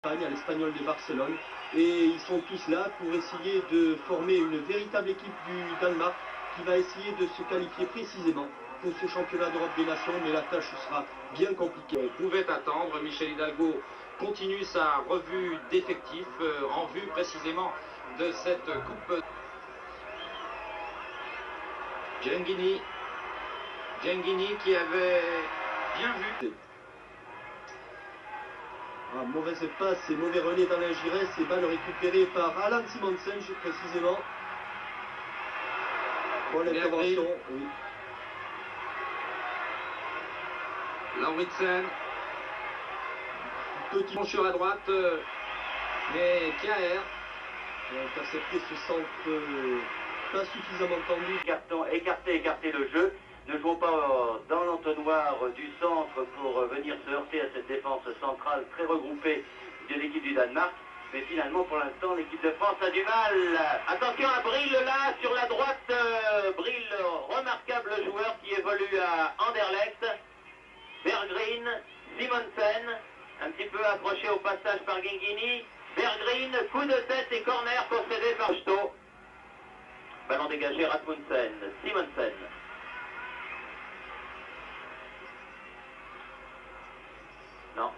à l'Espagnol de Barcelone, et ils sont tous là pour essayer de former une véritable équipe du Danemark qui va essayer de se qualifier précisément pour ce championnat d'Europe des Nations, mais la tâche sera bien compliquée. On pouvait attendre, Michel Hidalgo continue sa revue d'effectifs en vue précisément de cette coupe. Djenguini qui avait bien vu. Ah, mauvaise passe et mauvais relais d'Alain Giresse et balle récupérée par Allan Simonsen précisément. Bonne intervention, oui. Lauritsen. Petit bon sur la droite, mais Kjaer a intercepté ce centre pas suffisamment tendu. Écarter le jeu. Ne jouons pas dans l'entonnoir du centre pour venir se heurter à cette défense centrale très regroupée de l'équipe du Danemark. Mais finalement, pour l'instant, l'équipe de France a du mal. Attention à Brill là, sur la droite. Brill, remarquable joueur qui évolue à Anderlecht. Berggren, Simonsen, un petit peu approché au passage par Djenguini. Berggren, coup de tête et corner concédé par Stowe. Ballon dégagé, Rasmussen, Simonsen. Non.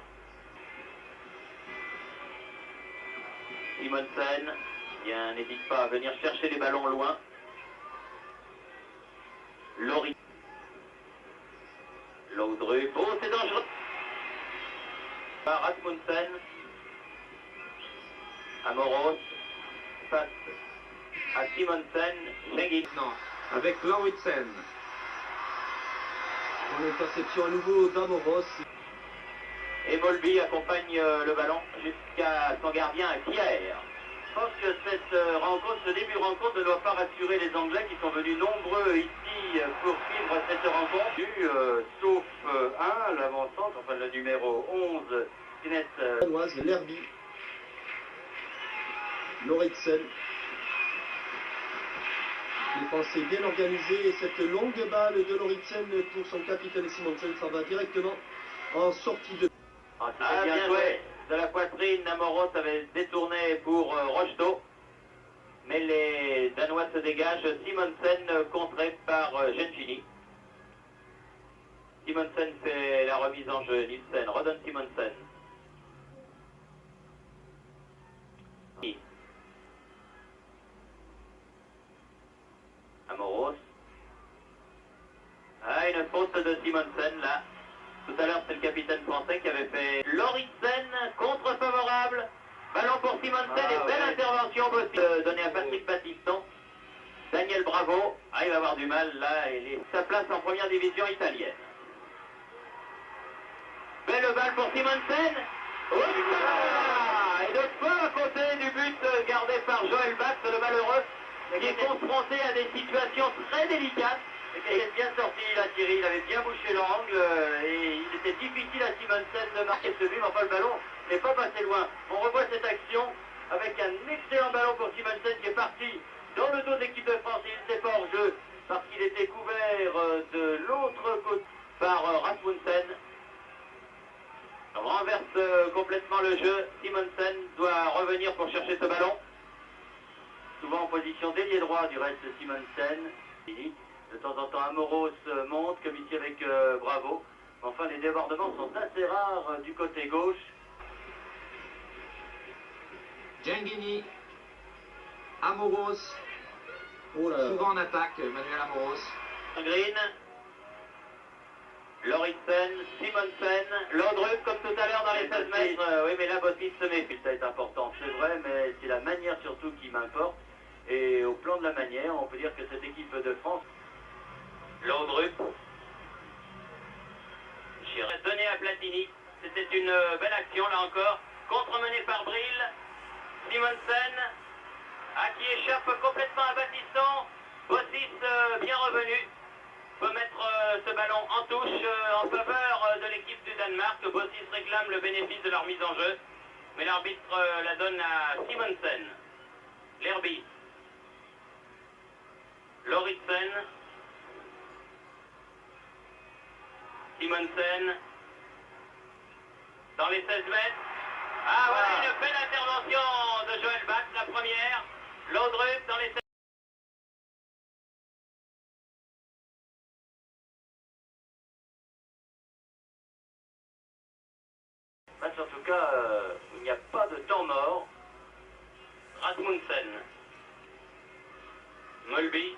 Simonsen, bien, n'hésite pas à venir chercher les ballons loin. Laudrup. Oh, c'est dangereux. Rasmussen. Amoros. Passe à Simonsen. Djenguini. Non, avec Lauritsen. Pour l'interception à nouveau d'Amoros. Et Molby accompagne le ballon jusqu'à son gardien Kjaer. Je pense que cette rencontre, ce début de rencontre ne doit pas rassurer les Anglais qui sont venus nombreux ici pour suivre cette rencontre. Sauf un, l'avant-centre, enfin le numéro 11, Kenneth Lerby. Lauritsen. Les pensées bien organisées et cette longue balle de Lauritsen pour son capitaine Simonsen, ça va directement en sortie de... bien joué. De la poitrine, Amoros avait détourné pour Rocheteau. Mais les Danois se dégagent. Simonsen contré par Gentini. Simonsen fait la remise en jeu. Nielsen redonne Simonsen. Amoros. Ah, une faute de Simonsen là. Tout à l'heure, c'est le capitaine français qui avait fait Lauritsen, contre favorable. Ballon pour Simonsen et belle intervention possible donnée à Patrick Battiston. Daniel Bravo, il va avoir du mal là, et sa place en première division italienne. Belle balle pour Simonsen. Oh là, et de peu à côté du but gardé par Joël Bax, le malheureux, qui est confronté à des situations très délicates. Et il est bien sorti, il a tiré, il avait bien bouché l'angle et il était difficile à Simonsen de marquer ce but, mais enfin le ballon n'est pas passé loin. On revoit cette action avec un excellent ballon pour Simonsen qui est parti dans le dos de l'équipe de France. Il n'était pas hors jeu parce qu'il était couvert de l'autre côté par Rasmussen. On renverse complètement le jeu. Simonsen doit revenir pour chercher ce ballon. Souvent en position d'ailier droit du reste de Simonsen. De temps en temps, Amoros monte, comme ici avec Bravo. Enfin, les débordements sont assez rares du côté gauche. Djenguini, Amoros, souvent en attaque, Manuel Amoros. Green, Lauritsen, Simonsen, Laudrup comme tout à l'heure dans les 16 mètres. Oui, mais là, Bottis se méfie. Ça est important, c'est vrai, mais c'est la manière surtout qui m'importe. Et au plan de la manière, on peut dire que cette équipe de France... Laudrup. Donné à Platini. C'était une belle action là encore. Contre-mené par Brill. Simonsen. Qui échappe complètement à Battiston. Bottis bien revenu. Peut mettre ce ballon en touche en faveur de l'équipe du Danemark. Bottis réclame le bénéfice de leur mise en jeu. Mais l'arbitre la donne à Simonsen. Lerby. Lauritsen. Simonsen, dans les 16 mètres, Ah voilà une belle intervention de Joël Bax, la première. Laudrup dans les... Match en tout cas, où il n'y a pas de temps mort. Rasmussen. Molby.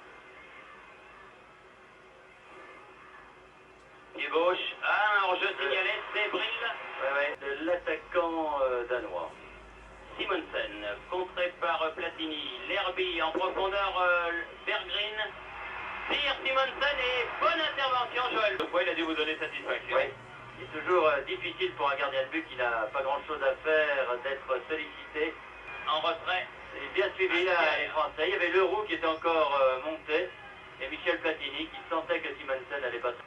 Pied gauche. Ah, un hors-jeu signalé, c'est Brill. De l'attaquant danois. Simonsen, contré par Platini. Lerby en profondeur, Berggren. Tire Simonsen et bonne intervention, Joël. Donc, il a dû vous donner satisfaction. Oui. C'est toujours difficile pour un gardien de but qui n'a pas grand-chose à faire d'être sollicité. En retrait. C'est bien suivi là, les Français. Il y avait Leroux qui était encore monté et Michel Platini qui sentait que Simonsen allait passer.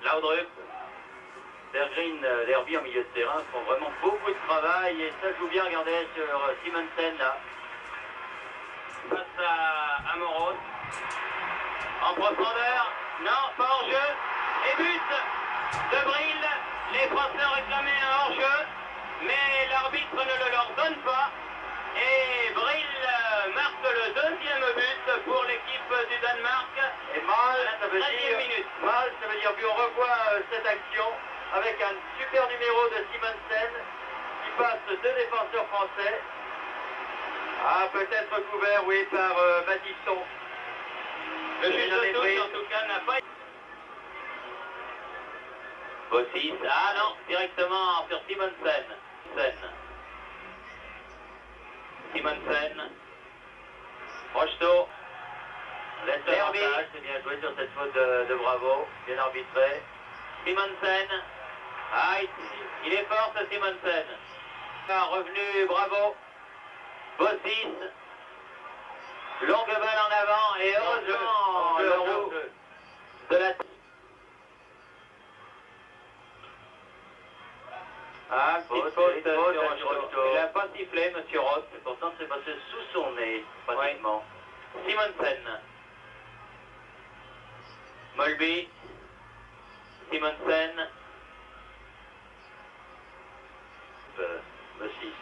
Laudrup, Berggren, Lerby en milieu de terrain font vraiment beaucoup de travail et ça joue bien, regardez sur Simonsen là. Face à Amoros. En profondeur. Non, pas hors-jeu. Et but de Brill. Les Français ont réclamé un hors-jeu, mais l'arbitre ne le leur donne pas. Et Brill marque le deuxième but pour l'équipe du Danemark. Et mal, ça veut dire, puis on revoit cette action avec un super numéro de Simonsen qui passe deux défenseurs français. Ah, peut-être couvert, oui, par Matisson. Le juge de touche, en tout cas, n'a pas... Bossis, ah non, directement sur Simonsen. Simonsen. Rocheteau. Laisse l'avantage, c'est bien joué sur cette faute de Bravo, bien arbitré. Simonsen. Ah, il est fort ce Simonsen. Revenu Bravo. Bossis. Longue balle en avant et heureusement le roux de la... Ah, petite faute sur Rocheteau. Il n'a pas sifflé, monsieur Roth. Pourtant, c'est passé sous son nez, pratiquement. Ouais. Simonsen. Molby. Simonsen. Bossis.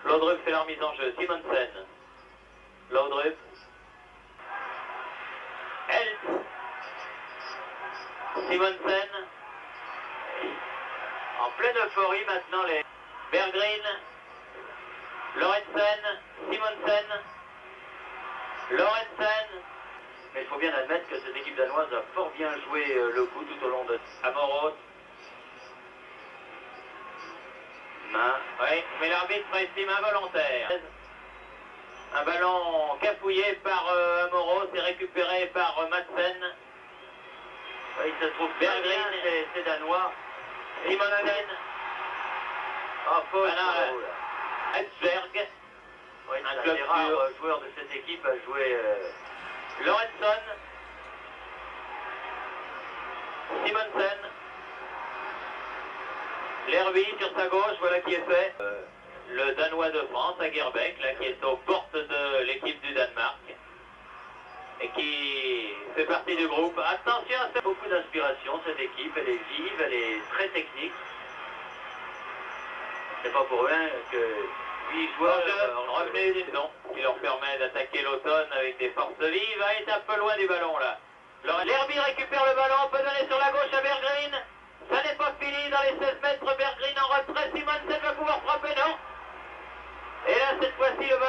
Laudrup fait la remise en jeu. Simonsen. Laudrup. Helt. Simonsen. En pleine euphorie maintenant les Berggren. Lorentzen. Simonsen. Lorentzen. Mais il faut bien admettre que cette équipe danoise a fort bien joué le coup tout au long de Amoros. Main. Oui, mais l'arbitre estime involontaire. Un ballon cafouillé par Amoros et récupéré par Madsen. Il se trouve Berggren, c'est danois. Simonsen. Oh, faute. Hesberg. Oui, un des rares joueurs de cette équipe a joué. Lorentzen. Simonsen. Lerby sur sa gauche, voilà qui est fait. Le Danois de France, à Gerbeck, là, qui est aux portes de l'équipe du Danemark. Et qui fait partie du groupe. Attention, c'est beaucoup d'inspiration cette équipe, elle est vive, elle est très technique. C'est pas pour rien que 8 joueurs revenus du nom, qui leur permet d'attaquer l'automne avec des forces vives. Ah, il est un peu loin du ballon là. Lerby récupère le ballon, on peut donner sur la gauche à Berggren. Ça n'est pas fini dans les 16 mètres, Berggren en retrait, Simonsen va pouvoir frapper, non? Et là cette fois-ci le ballon.